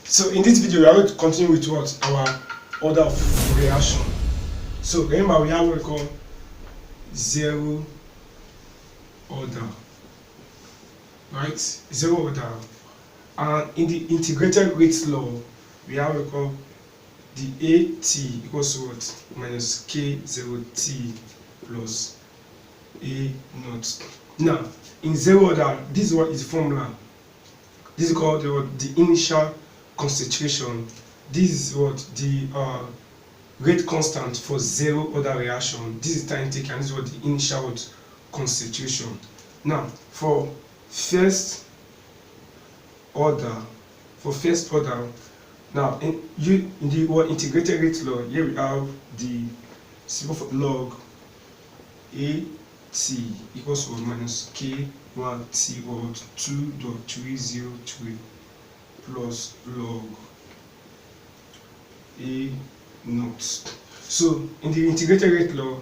So in this video, we are going to continue with what? Our order of reaction. So remember, we have what we call zero order, right? Zero order. And in the integrated rate law, we have what we call the AT equals to what? Minus K0T plus A naught. Now, in zero order, this is what is the formula. This is called the initial concentration. This is what the rate constant for zero order reaction. This is time taken, and this is what the initial concentration. Now, for first order, now in the integrated rate law, here we have the simple log AT equals to minus K1T or 2.303 plus log A naught. So in the integrated rate law,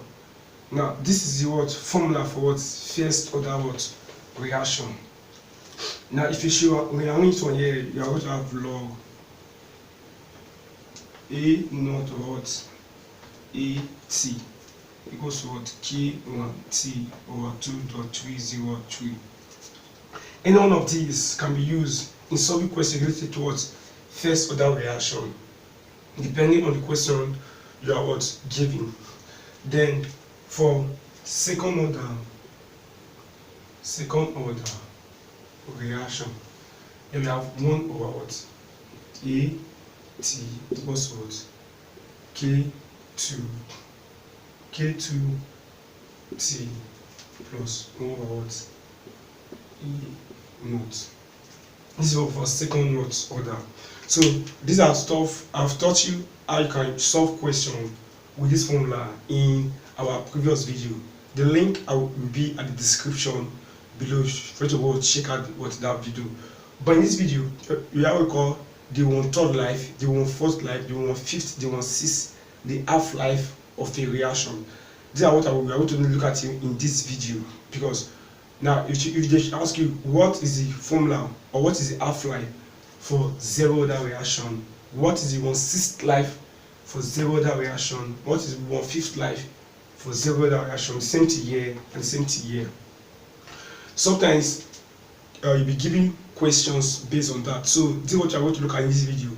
now this is the what formula for what first order what reaction. Now if you show rearrange one here, you are going to have log A naught or what AT equals to what K1T over 2.303. Any one of these can be used in solving questions related to what first order reaction, depending on the question you are what giving. Then for second order reaction, then we have 1 over what AT equals to what K2T plus 1 over what E naught. This is for second order. So these are stuff I've taught you how you can solve questions with this formula in our previous video. The link will be at the description below. First of all, check out what that video. But in this video, we have what we call the 1/3 life, the 1/4 life, the 1/5, the 1/6, the half life of a reaction. These are what we are going to look at in this video, because now if they ask you what is the formula or what is the half life for zero order reaction, what is the 1/6 life for zero order reaction, what is 1/5 life for zero order reaction, same thing here and same thing here. Sometimes you'll be giving questions based on that. So this is what I'm going to look at in this video.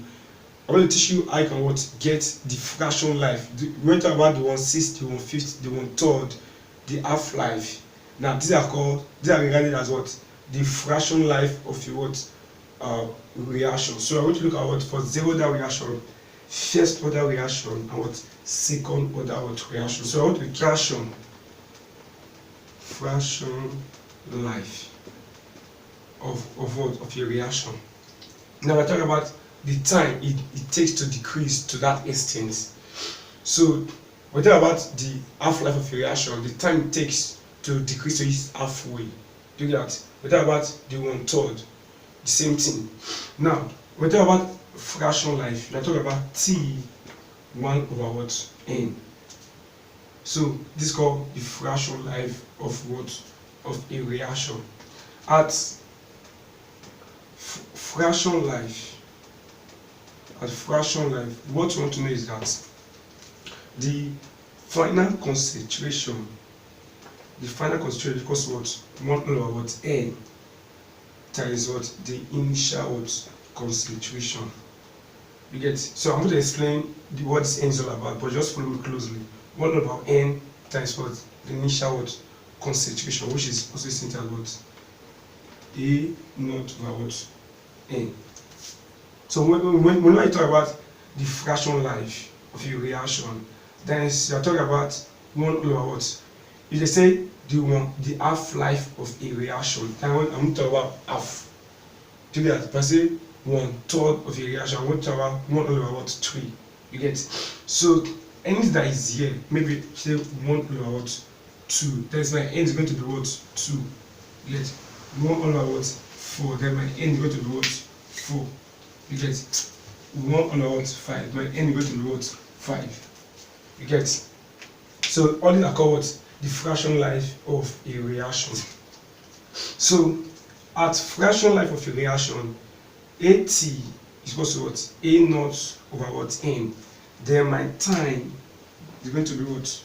I'm going to teach you how you can get the fraction life. We went about the 1/6, the 1/5, the 1/3, the half life. Now these are regarded as what the fraction life of a reaction. So I'm going to look at what for zero order reaction, first order reaction, and what second order reaction. So I want the fraction life of a reaction. Now we're talking about the time it takes to decrease to that extent. So we're talking about the half-life of a reaction, the time it takes to decrease to its halfway. Do that. We're talking about the 1/3, the same thing. Now we're talking about fraction life. We're talking about T1 over what N. So this is called the fraction life of a reaction. At fraction life, what you want to know is that the final concentration equals what 1 over what N times what the initial concentration. You get? So I'm going to explain what this N is all about, but just follow me closely. 1 over N times what the initial concentration, which is also seen as what A naught over what N. So when I talk about the fraction life of a reaction, then you are talking about 1 over what. If they say the half life of a reaction, then I'm talking about half. Do you get? If I say 1/3 of a reaction, I'm going to talk about 1 over what 3. You get? So anything that is here, maybe say 1 over what 2. Then my end is going to be what 2. You get? 1 over what 4. Then my end is going to be what 4. You get? 1 over what 5. My end is going to be what 5. You get? So all these are called what the fraction life of a reaction. So at fraction life of a reaction, AT is equal to what? A naught over what? N. Then my time is going to be what?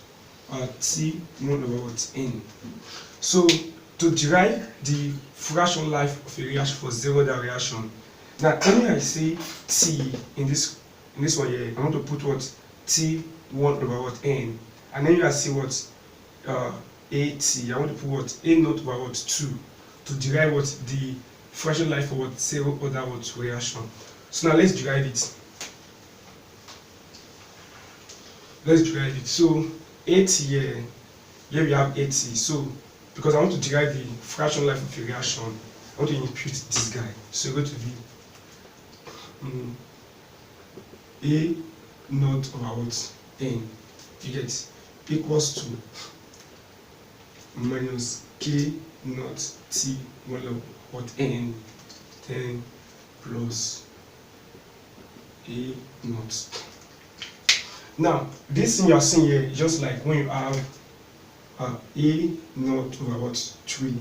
T1 over what? N. So to derive the fraction life of a reaction for zero order reaction, now when I say T in this one here, I want to put what? T1 over what? N. And then you are see what? AT. I want to put what? A naught over what? 2 to derive what? The fraction life for what? Zero order what? Reaction. So now let's derive it. So 80 here we have 80. So because I want to derive the fraction life of a reaction, I want to impute this guy. So it's going to be A naught over what? N. You get equals to minus K naught T1 over what? N, 10 plus A naught. Now, this thing you are seeing here is just like when you have A naught over what? 3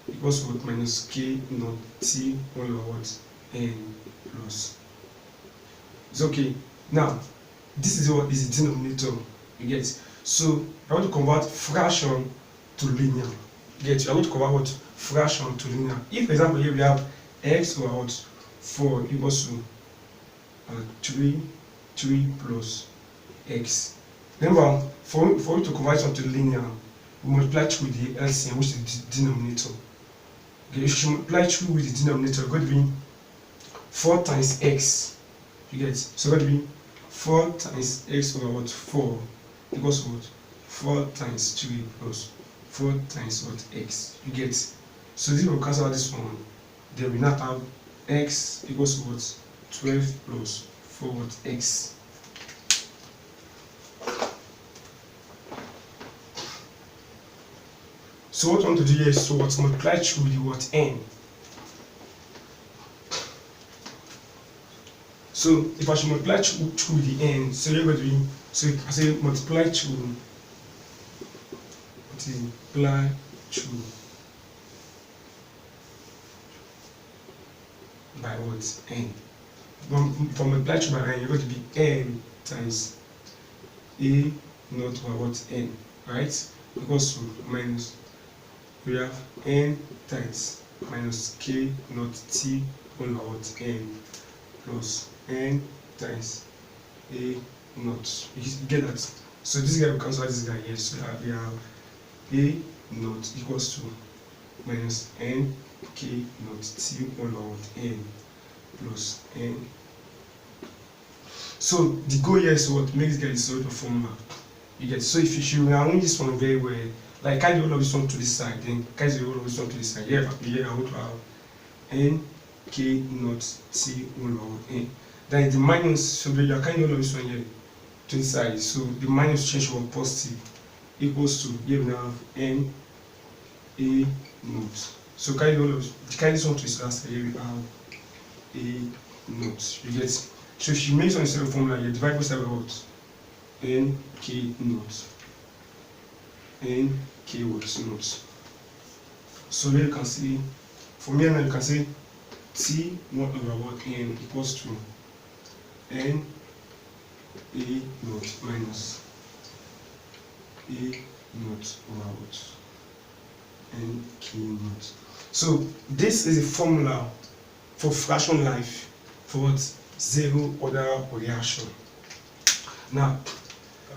equals to what? Minus K naught T1 over what? N plus. It's okay. Now, this is what is the denominator. You get? So, I want to convert fraction to linear. You get? I want to convert what? Fraction to linear. If, for example, here we have x over what? 4 equals to 3 plus x. Remember, for you to convert something to linear, we multiply through the LCM, which is the denominator. Okay, if you multiply through with the denominator, it's going to be 4 times x. You get? So it's going to be 4 times x over what? 4 equals what? 4 times 3 plus 4 times what? X. You get? So this will cancel out this one. Then we now have x equals to what? 12 plus 4 what? X. So what I want to do here is to multiply through the what? N. So if I should multiply through the N, so you're going to be, so I say multiply through by what? N. For multiply through by N, you're going to be N times A naught over what? N, right? Equals to minus, we have N times minus K naught T over what? N plus N times A naught. You get that? So this guy will cancel this guy here. So we have A naught equals to minus N K naught T over what? N plus N. So the goal here is what makes this guy the sort of formula. You get? So if you should arrange this one very well, like carry the whole of this one to this side, then carry the whole of this one to this side. Here I want to have N K naught T over N. Then the minus, so you are carrying all of this one here to the side. So the minus change from positive equals to, here we have N A naught. So carry this one to this last side. Here we have A naught. You get? So if you make some sort of formula, you divide both sides by what? N K naught. N K what? Naught. So here you can see, from here now you can say T1 over what? N equals to N A naught minus A naught over what? N K naught. So this is a formula for fraction life for what? Zero order reaction. Now,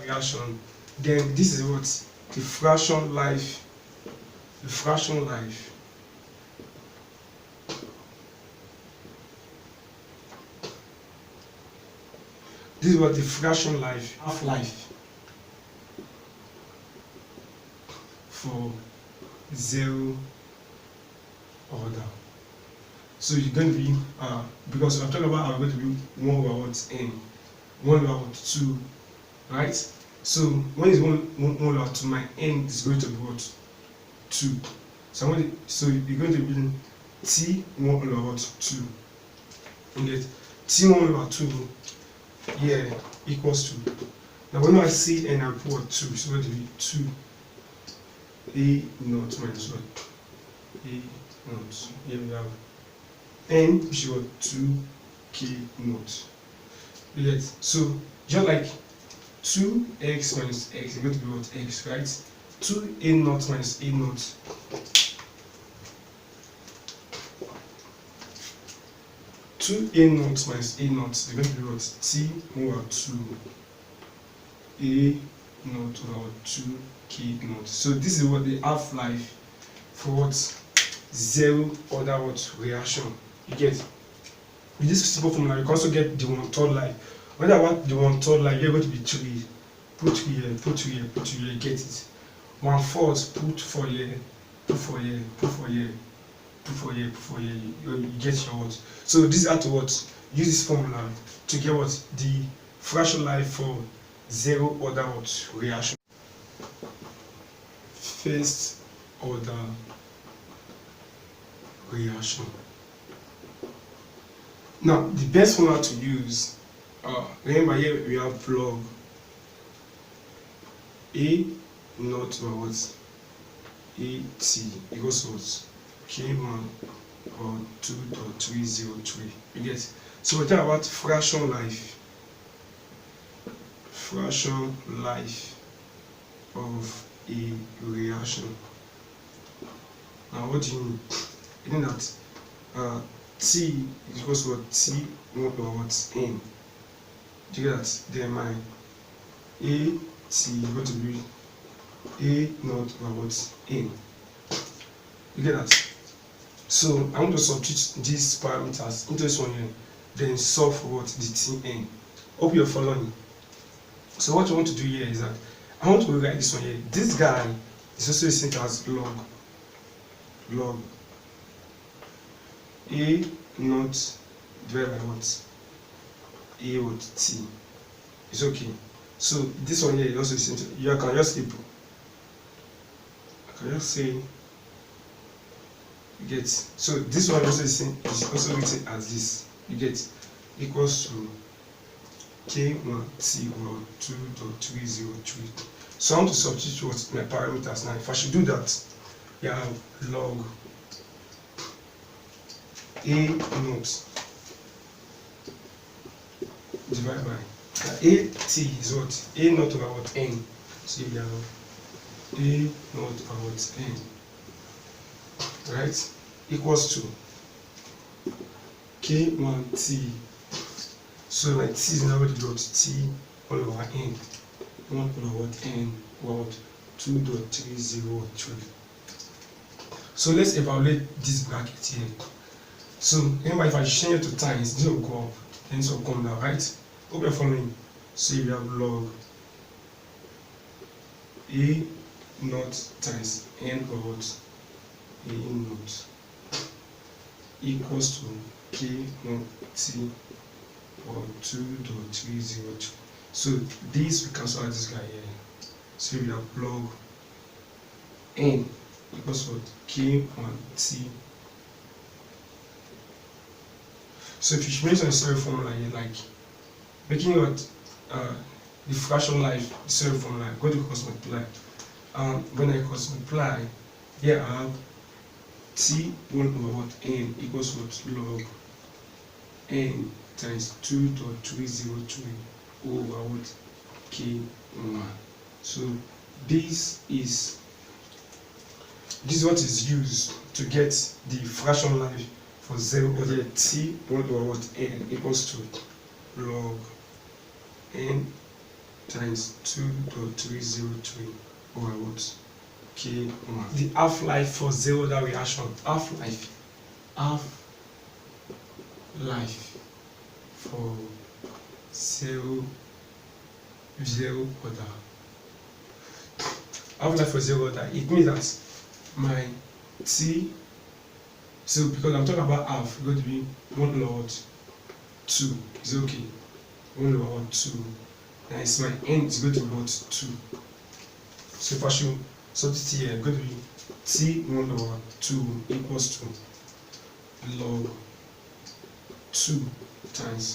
reaction. Then this is what? The fraction life. The fraction life. This is what the fraction life, half-life for zero order. So you're going to be, because I'm talking about, I'm going to be 1 over what? N. 1 over what? 2, right? So when is 1 over 2, my N is going to be what? 2. So you're going to be T1 over what? 2. You get T1 over 2 here equals to, now when I see N, I put what? 2, so it's going to be 2 A naught minus what? A naught. Here we have N, which is what? 2 k naught. You get? So just like 2x minus x is going to be what? X, right? 2a naught minus a naught. 2a naught minus a naught is going to be what? T over 2a naught over 2k naught. So this is what the half-life for what? Zero order what? Reaction. You get? With this simple formula, you can also get the 1/3 life. When I want the 1/3 life, you're going to be 3. Put 3 here, put 3 here, put 3 here, get it. 1/4, put 4 here, put 4 here, put 4 here, put 4 here, put 4 here, you get your what. So this is how to what? Use this formula to get what? The fraction life for zero order what? Reaction. First order reaction. Now the best formula to use, remember here we have log a naught over what? At equals what? K1 or 2.303. You get? So we talk about fraction life. Fraction life of a reaction. Now what do you mean? You know that T is equals to what? T naught over what? N. Do you get that? Then my A T is going to be A naught over what? N. You get that? So I'm going to substitute these parameters into this one here, then solve for what? The Tn. Hope you're following. So what you want to do here is that I want to rewrite this one here. This guy is also the same as log A naught divided by what? A what? T. It's okay. So this one here is also the same. You can just say you get. So this one also is also written as this. You get equals to K1 T over 2.303. So I want to substitute what my parameters now. If I should do that, you have log A naught divided by AT is what? A naught over what? N. So you have A naught over what? N. Right? Equals to K1 T. So my T is now what? T all over N. 1 over what? N over what? 2.303. So let's evaluate this bracket here. So remember, if I change it to times, this will go up, then this will come down, right? Hope you're following. So you have log A naught times N over what? A naught equals to K naught T or 2.303. So this we cancel out this guy here. So we have log N equals what? K1 T. So if you mention the series formula here, like making what the fraction life the series formula, go to cross multiply. When I cross multiply, here I have T1 over what? N equals what? Log N times 2.303 over what? K1. So this is what is used to get the fraction life for 0 over T 1 over what? N equals to log N times 2.303 over what? K1. The half-life for 0 order reaction. Half-life for 0 order. Half-life for 0 order. It means that my T, so because I'm talking about half, it's going to be 1 over 2. Is it okay? 1 over 2. And it's my N is going to be what? 2. So if I should substitute here, it's going to be T1 over 2 equals to log 2 times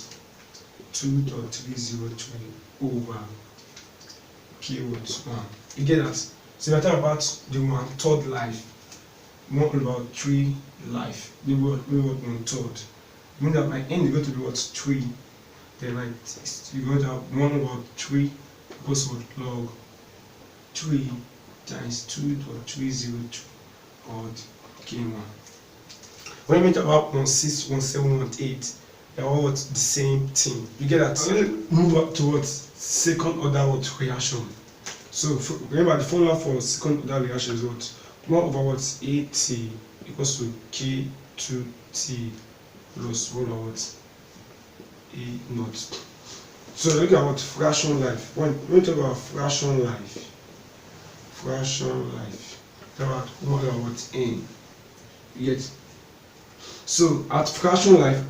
2.303 over K1. You get that? So we're talking about the 1/3 life, 1/3 life, we want 1/3. means that my n is going to be what? 3. Then you got to have 1 over 3 equals what? Log 3 times 2.302 odd k1. When we talk about 16, 17, 18, they're all what? The same thing. You get that? So let's move up towards second order what? Reaction. So remember the formula for second order reaction is what? 1 over what? AT equals to K2T plus 1 over what? A naught. So look at what? Fraction life. When we talk about fraction life, talk about 1 over what? N. You get? So at fraction life,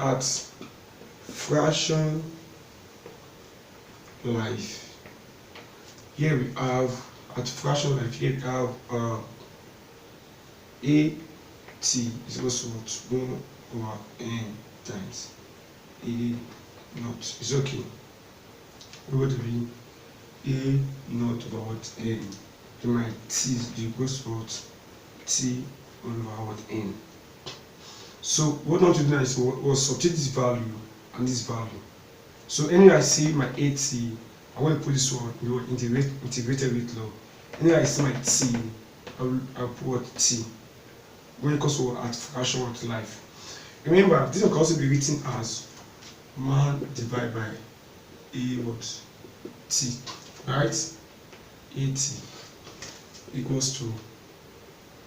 here we have A t is equals to 1 over n times A naught. It's okay. We're going to be A naught over what? N. Then my t is equals to what? T over what? N. So what I want to do now is substitute this value and this value. So anywhere I see my AT, I want to put this one integrated with law. Anywhere I see my T, I'll put what? T. When it comes to at fraction of life. Remember, this can also be written as 1 divided by A what? T. Right? AT equals to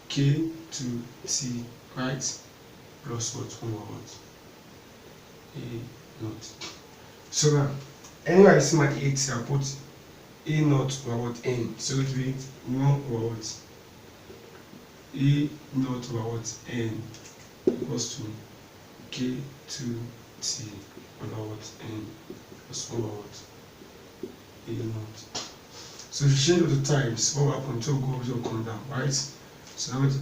K to T, right? Plus what? 1 over what? A naught. So now, anywhere I see my 8, I put A naught over what? N. So it will be 1 over what? A naught over what? N equals to K to T over what? N plus 1 over what? A naught. So if you change the times, what will happen? It will come down, right? So I'm going to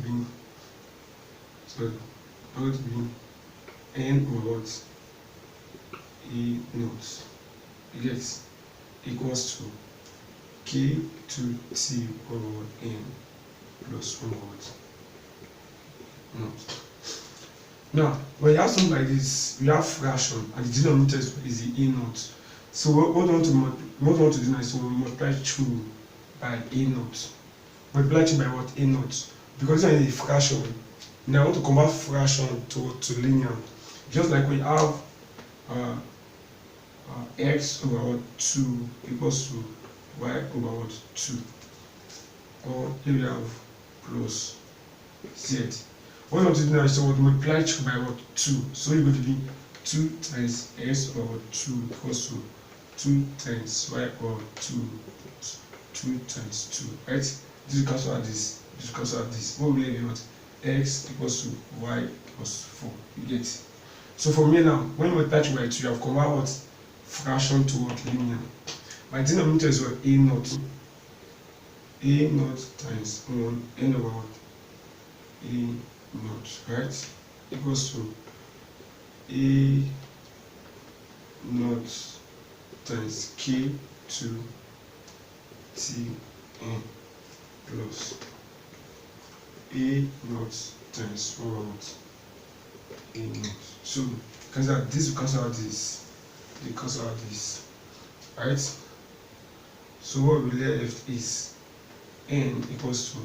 be N over what? A naught. You get equals to K to T over N plus 1 over what? Naught. Now, when you have something like this, you have fraction and the denominator is the A naught. So what we want to do now is to multiply through by A naught. Multiply through by what? A naught. Because it's a fraction. Now I want to convert fraction to linear. Just like we have x over what? 2 equals to y over what? 2. Or here we have plus z. What I want to do now is to multiply through by what? 2. So it's going to be 2 times x over 2 equals to 2 times y over 2 plus 2 times 2. Right? This will cancel out this. This will cancel out this. What will we have? X equals to y plus 4. You get it? So for me now, when you multiply through by 2, you have converted what? Fraction to what? Linear. My denominator is what? A naught. A naught times 1 n over what? A naught, right? Equals to A naught times K to T n plus A naught times 1 over what? A naught. So cancel out this, will cancel out this, they cancel out this, right? So what we left is n equals to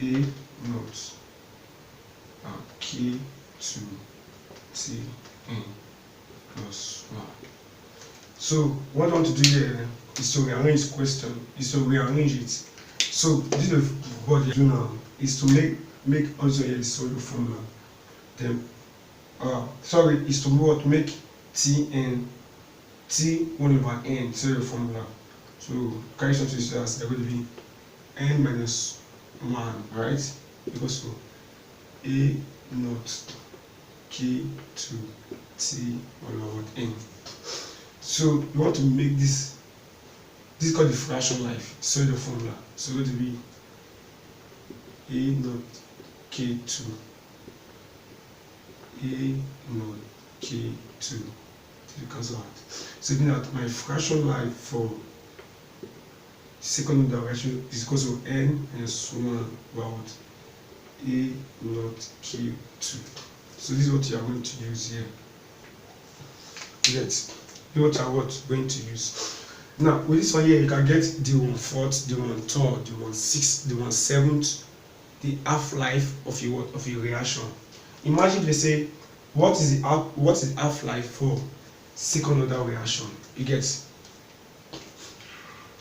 A naught K to T n plus 1. So what I want to do here is to rearrange the question, is to rearrange it. So this is what you do now, is to make also here solve the formula. Then is to what? Make T1 over n solve the formula. So carry something to as they're going to be n minus 1, right? Equals to A naught K to T over n. So you want to make this is called the fraction life, solve the formula. So it's going to be A naught K to A naught K to cancel out. So means that my fraction life for second order reaction is equal to n minus 1 about A naught K2. So this is what you are going to use here. Get this is what you are going to use. Now with this one here, you can get the 1/4, the 1/3, the 1/6, the 1/7, the half-life of your reaction. Imagine they say what is the half-life for second order reaction. You get,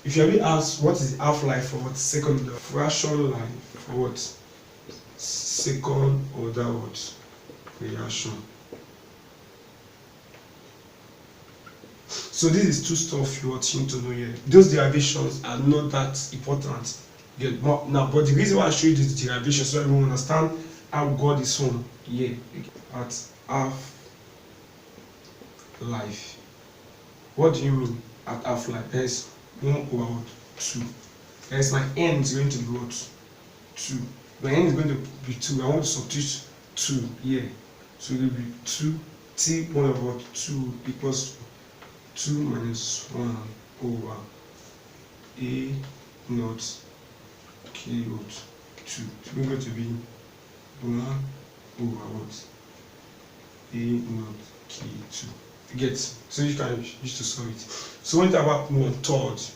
if you are being asked what is the half-life for what second order fraction life for what second order reaction. So this is two stuff you want to know here. Those derivations are not that important. Get now, but the reason why I show you this derivation so everyone understand how God is home here at half life. What do you mean at half life? There is 1/2. There is my n is going to be what? 2. My n is going to be 2. I want to substitute 2 here. So it will be 2 t 1/2 equals 2 minus 1 over a naught k naught 2. So we're going to be 1 over what? A naught k 2. You get? So you can use to solve it. So when you talk about 1/3,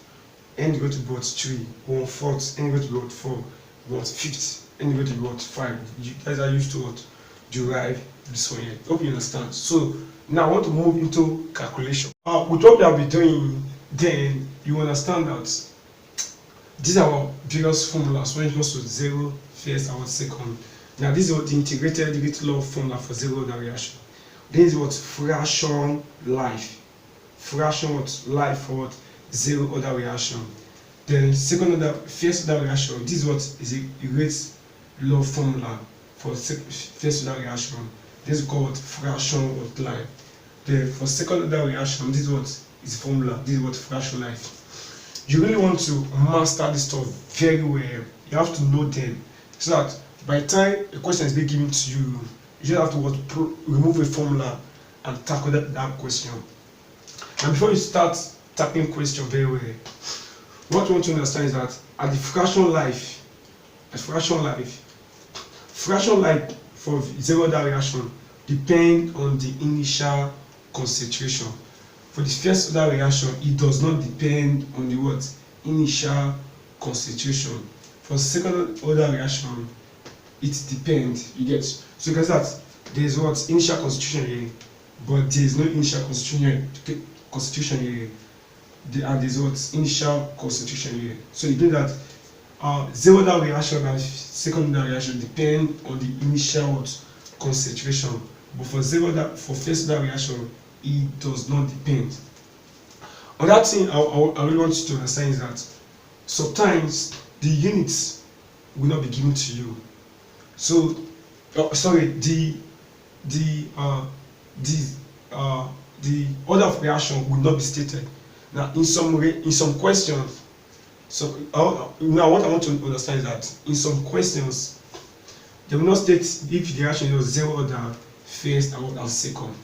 n is going to be what? 3. 1/4, n is going to be what? 4. 1/5, n is going to be what? 5. You guys are used to what? Derive this one here. Hope you understand. So now I want to move into calculation. With what we have been doing, then you understand that these are our various formulas when it comes to 0, first, and second. Now this is what the integrated law formula for zero order reaction. This is what fraction life. Fraction what life for what zero order reaction. Then second order, first order reaction. This is what is a rate law formula for first order reaction. This is called fraction of life. Then for second order reaction, this is what is formula. This is what fraction life. You really want to master this stuff very well. You have to know them so that by the time a question is being given to you, you just have to remove a formula and tackle that question. And before you start tackling question very well, what you want to understand is that at the fraction life for zero order reaction depend on the initial concentration. For the first order reaction, it does not depend on the what? Initial concentration. For second order reaction, it depends. You get? So you can see that there is what? Initial concentration here, but there is no initial concentration here. There is what? Initial concentration here. So you know that zero order reaction and second order reaction depend on the initial concentration, but for first order reaction, it does not depend. Another thing I really want you to understand is that sometimes the units will not be given to you. So the order of reaction will not be stated. Now in some questions, so now what I want to understand is that in some questions they will not state if the reaction was zero order, first, and second.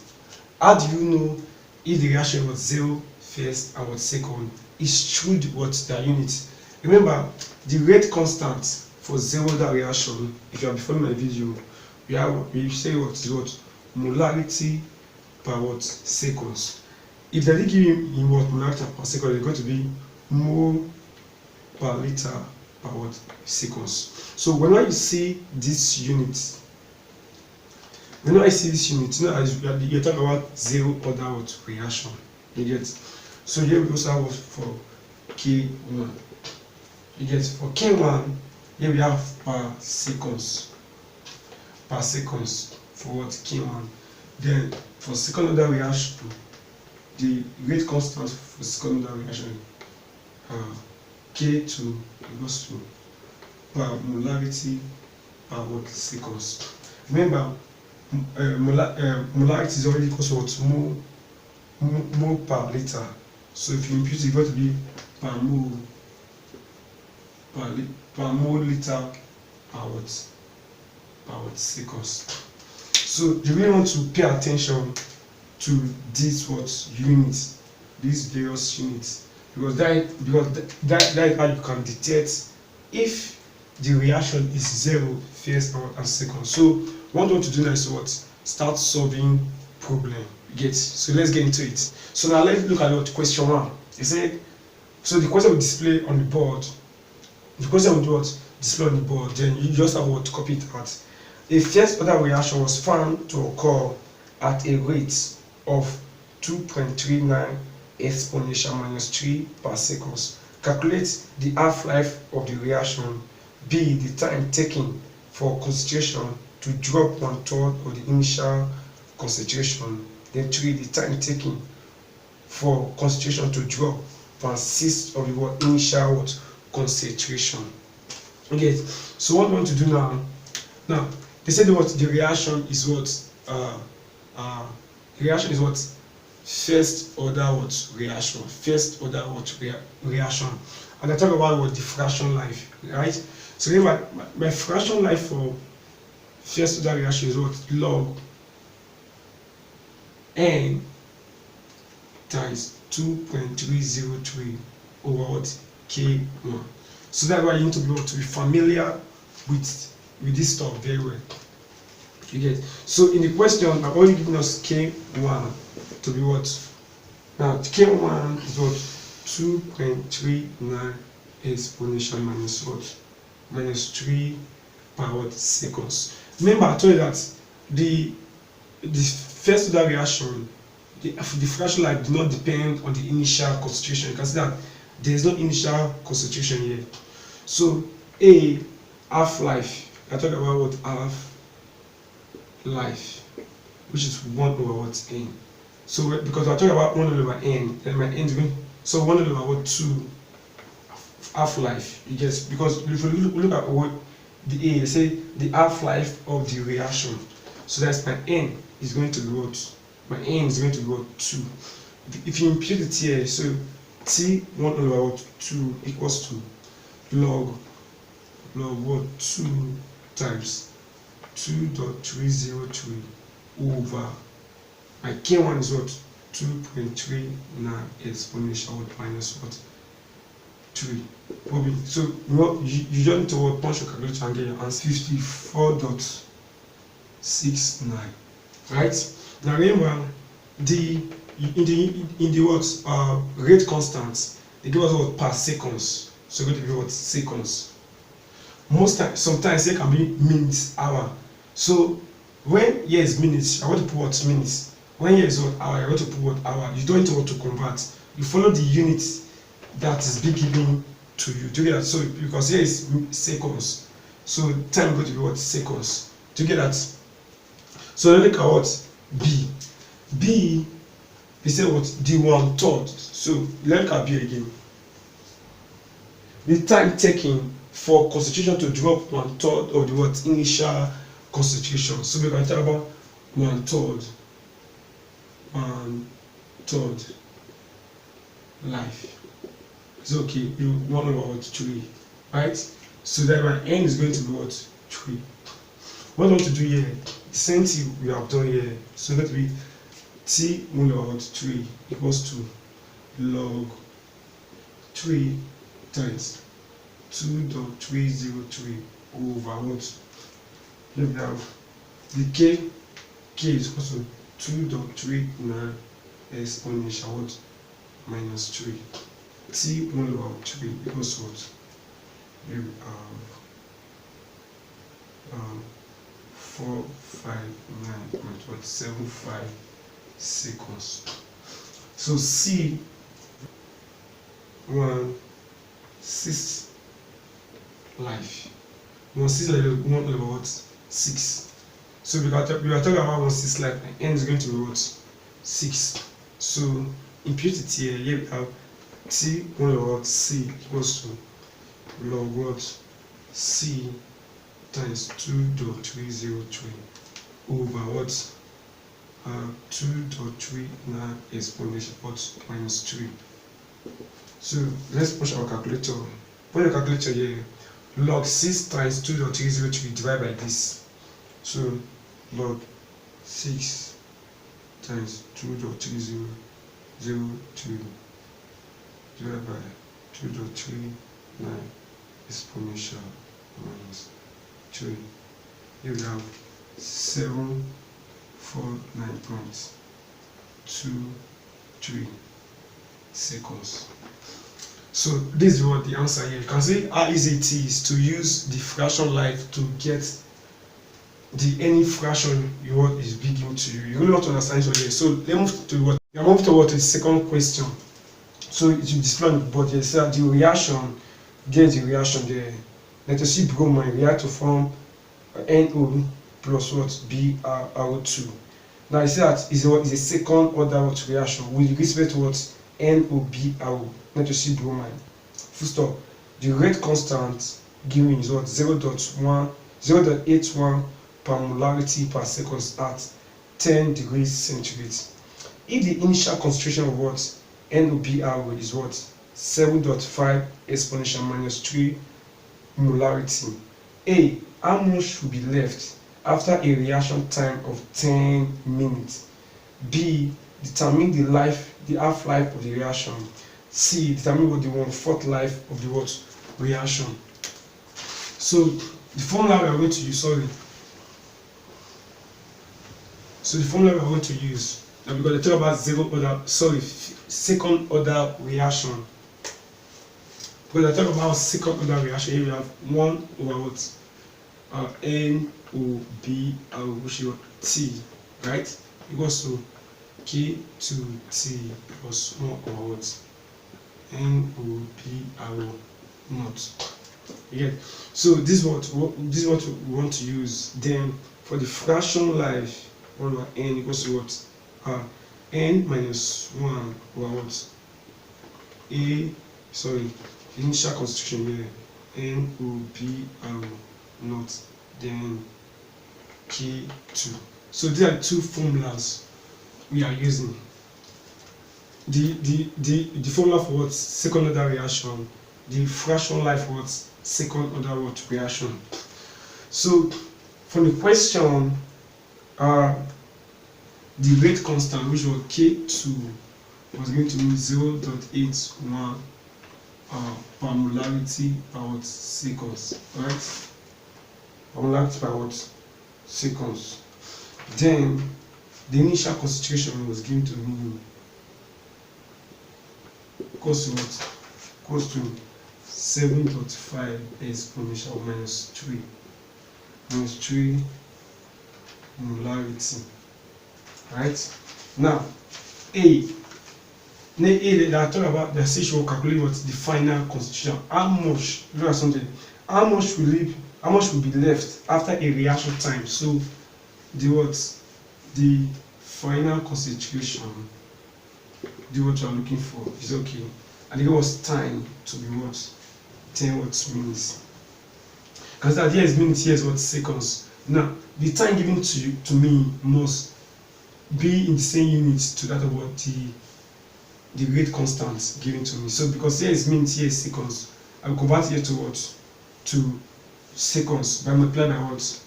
How do you know if the reaction was zero, first, and second? Is through their units. Remember, the rate constant for zero order reaction, if you have been following my video, we say what is what? Molarity per seconds. If they give you in molarity per second, it's going to be mole per liter per seconds. So whenever you see this unit, you know as you're talking about zero order reaction. You get? So here we also have for K1. You get? For K1, here we have per seconds for K1. Then for second order reaction, the rate constant for second order reaction, K2 equals to per molarity per seconds. Remember, molarity is already equal to what? Mole per liter. So if you impute it, it's going to be per mole liter per seconds. So you really want to pay attention to these units, these various units, because that is how you can detect if the reaction is zero, first, and second. So what you want to do now is what? start solving problem. You get? So let's get into it. So now let's look at what question 1. It said, so the question will display on the board. The question will do what? Display on the board. Then you just have what? Copy it out. A first order reaction was found to occur at a rate of 2.39 exponential minus 3 per second. Calculate the half-life of the reaction. B. The time taken for concentration to drop 1/3 of the initial concentration. Then 3. The time taken for concentration to drop 1/6 of the initial concentration. Okay, so what we want to do now? Now, they said what the reaction is what? Reaction is what? First order reaction. First order reaction. And I talk about what the fraction life, right? So if my fraction life for first order reaction is what? Log n times 2.303 over what? K1. So that's why you need to be able to be familiar with this stuff very well. You get? So in the question, I've already given us K1 to be what? Now K1 is what? 2.39 exponential minus what? Minus 3 per what? Seconds. Remember I told you that the first order reaction, the fraction life do not depend on the initial concentration. You can see that there is no initial concentration here. So A, half-life. I talk about what? Half-life, which is 1 over what? N. So because I talk about 1 over N, then my N is going, so 1 over what? 2 half-life. You get? Because if you look at what the A, they say the half-life of the reaction. So that's my N is going to be what? My N is going to be what? 2. If you impute it here, so T 1 over what? 2 equals to log what? 2 times 2.303 over my K1 is what? 2.39 exponential what? Minus what? 3. So you just need to punch your calculator and get your answer. 54.69. Right? Now remember in the what rate constant, they give us what? Per seconds. So we're going to be what? Seconds. Most times, sometimes it can be minutes, hour. So when here is minutes, I want to put what? Minutes. When here is what? Hour, I want to put what? Hour. You don't need to want to convert. You follow the units that is being given to you. To get that, so because here is seconds, so time is going to be what? Seconds. To get that. So let's look at what? B, they say what? The 1/3. So let's look at B again. The time taken for concentration to drop 1/3 of the what? Initial concentration. So we can talk about 1/3 life. It's okay. You 1 over what? 3, right? So that my N is going to be what? 3. What I want to do here, the same thing we have done here. So that we T 1 over what? 3 equals to log 3 times 2.303 over what? Here we have the K is equal to 2.39 exponential what? Minus 3. T 1 over 3 equals what? Here we have 459.75 seconds. So C 1/6 life. 1/6 life is 1 over what? 6. So we are talking about 1/6 life, and N is going to be what? 6. So impute it here. Here we have T 1 over what? C equals to log what? C times 2.303 over what? 2.39 exponential what? Minus 3. So let's push our calculator. Put your calculator here. Log 6 times 2.303 divided by this. So log 6 times 2.302 divided by 2.39 exponential minus 3. Here we have 7 49.23 seconds. So this is what the answer here. You can see how easy it is to use the fraction life to get any fraction you want is given to you. You really want to understand it here. So let's move to what we are moving to the second question. So it will display on the board here. So the reaction, there's the reaction there. Let us see bromine react to form NO plus what BrO2. Now you see that is a second order reaction with respect to what NOBRO. Let us see bromine. Full stop. The rate constant given is what 0.81 per molarity per second at 10 degrees centigrade. If the initial concentration of what NOBRO is what 7.5 exponential minus 3 molarity, A, how much will be left after a reaction time of 10 minutes? B, determine the half-life of the reaction. C, determine what the 1/4 life of the what reaction. So the formula we are going to use, So the formula we are going to use, and we're going to talk about second order reaction. We're going to talk about second order reaction. Here we have 1 over what NOBRO, which is T, right? Equals to K2T plus 1 over what NOBRO naught. Yeah. So this is what we want to use. Then for the fraction life, 1 over N equals to what N minus 1 over what initial concentration here NOBRO naught, then K2. So these are two formulas we are using. The formula for what second order reaction, the fraction life for what second order what reaction. So from the question, the rate constant, which was K2, was going to be 0.81 per molarity per what seconds, right? Per molarity per what seconds. Then the initial concentration was given to me equals to what? Equals to 7.5 exponential minus 3 molarity. Right? Now, I talk about the stage will calculate what the final concentration. How much? Look at something. How much will be left after a reaction time? So the final concentration, what you are looking for is okay. And it was time to be what 10 minutes. Because that here is minutes, here is what seconds. Now the time given to me must be in the same units to that of what the rate constant given to me. So because here is minutes, here is seconds, I will convert here to what? To seconds by multiplying by what?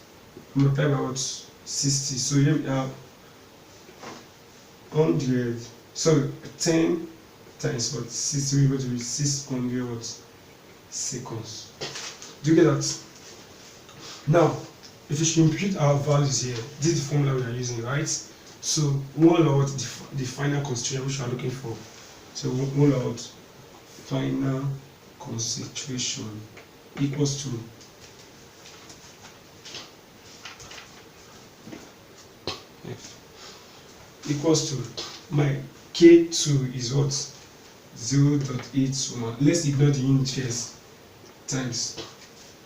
Multiply by what? 60. So here we have 100. So 10 times what? 60 will be 600 what? Seconds. Do you get that? Now, if we should impute our values here, this is the formula we are using, right? So 1 out the final concentration which we are looking for. So 1 out final concentration equals to my K2 is what? 0.81. Let's ignore the unit first. Times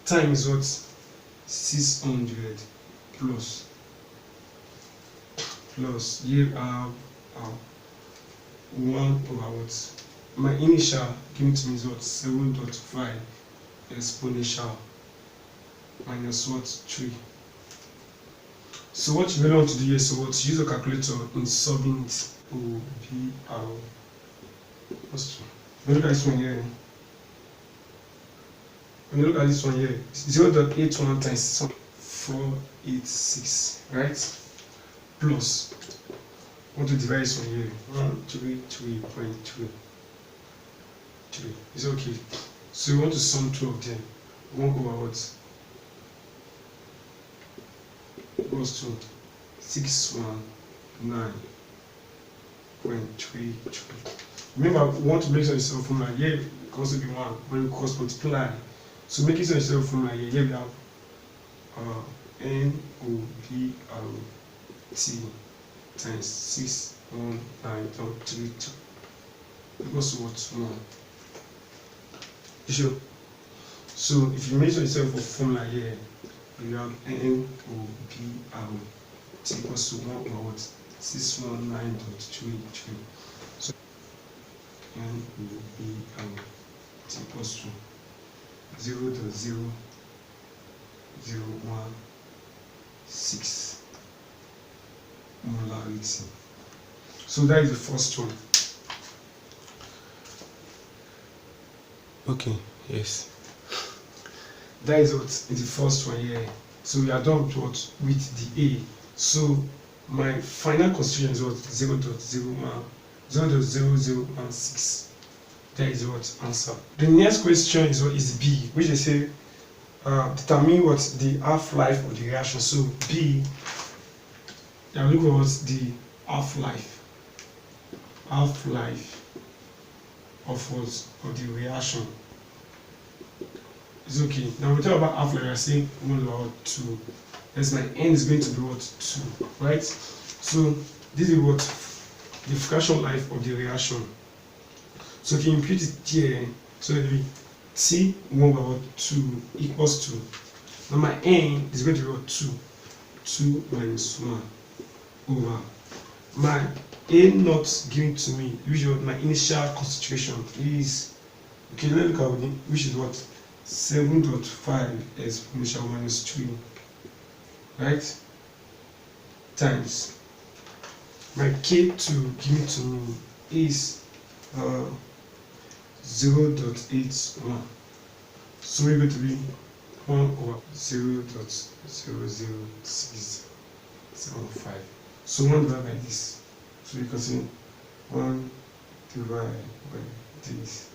time is what? 600 plus here are 1 over what? My initial given to me is what? 7.5 exponential minus what? 3. So what you really want to do here is what? Use a calculator in solving it. OBR. Look at this one here. When you look at this one here, 0.81 times 486, right? Plus, I want to divide this one here, 133.3. It's okay. So we want to sum two of them. 1 over what? Equals to 619.33. Remember, we want to make sure it's a formula. Here it can also be 1 when we cross multiply. So make it so it's a formula here. Here we have NOBLT times 619.32 equals to what? 1. You sure? So if you measure yourself a formula here, you have NOBLT equals to 1 over what? 619.33. So NOBLT equals to 0.0001 molarity. So that is the first one. Okay, yes. That is what is the first one here. So we are done with what? With the A. So my final constitution is what? 0.0016. That is what answer. The next question is what is B, which they say determine what the half-life of the reaction. So B, they are looking at what the half-life of what? Of the reaction. It's okay. Now we talk about half-life, we are saying 1 over 2. That's my n is going to be what? 2, right? So this is what the fraction life of the reaction. So if you impute it here, so it will be T 1 over 2 equals to, now my n is going to be what? 2 minus 1 over my A not given to me, which is what my initial concentration is. Okay, let's look at it, which is what? 7.5 exponential minus 3, right? Times my K2 given to me is 0.81. So we're going to be 1 over 0.00675. So 1 divided by this. So you can see 1 divided by this.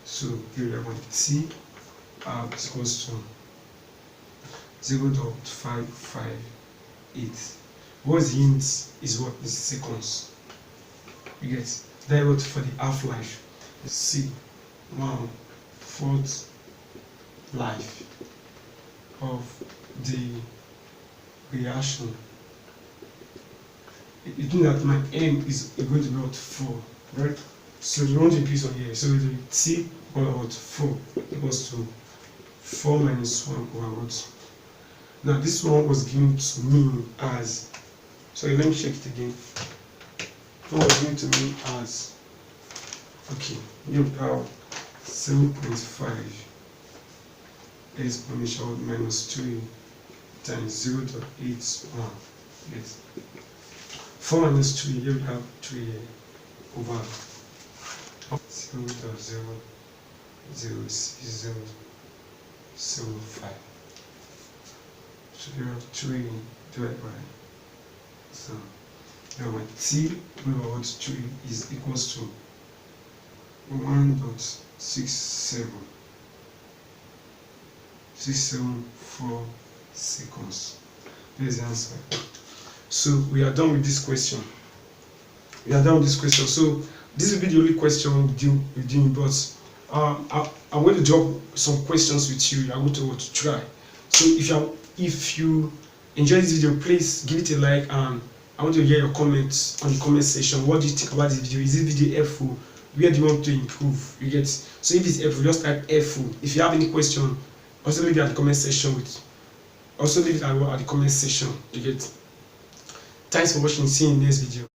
So here we have T is equals to 0.558. What's the units is what is seconds. You get that what for the half-life. C 1/4 life of the reaction. It means that my m is going to be what? 4, right? So you want to increase on here. So it will be T over 4 equals to 4 minus 1 over what? Now this one was given to me as, sorry, let me check it again. It was given to me as, okay, you have 7.5 exponential minus 3 times 0.81. Yes. 4 minus 3, here we have 3 over 0.06075. So here we have 3 divided by, so now my T over what 3 is equals to 1.674 seconds. There's the answer. So we are done with this question. So this will be the only question we're doing, but I'm going to drop some questions with you. I'm going to try. So if you enjoy this video, please give it a like, and I want to hear your comments on the comment section. What do you think about this video? Is this video helpful? Where do you want to improve? You get, so if it's helpful, just type helpful. If you have any question, also leave it at the comment section You get. Thanks for watching. See you in the next video.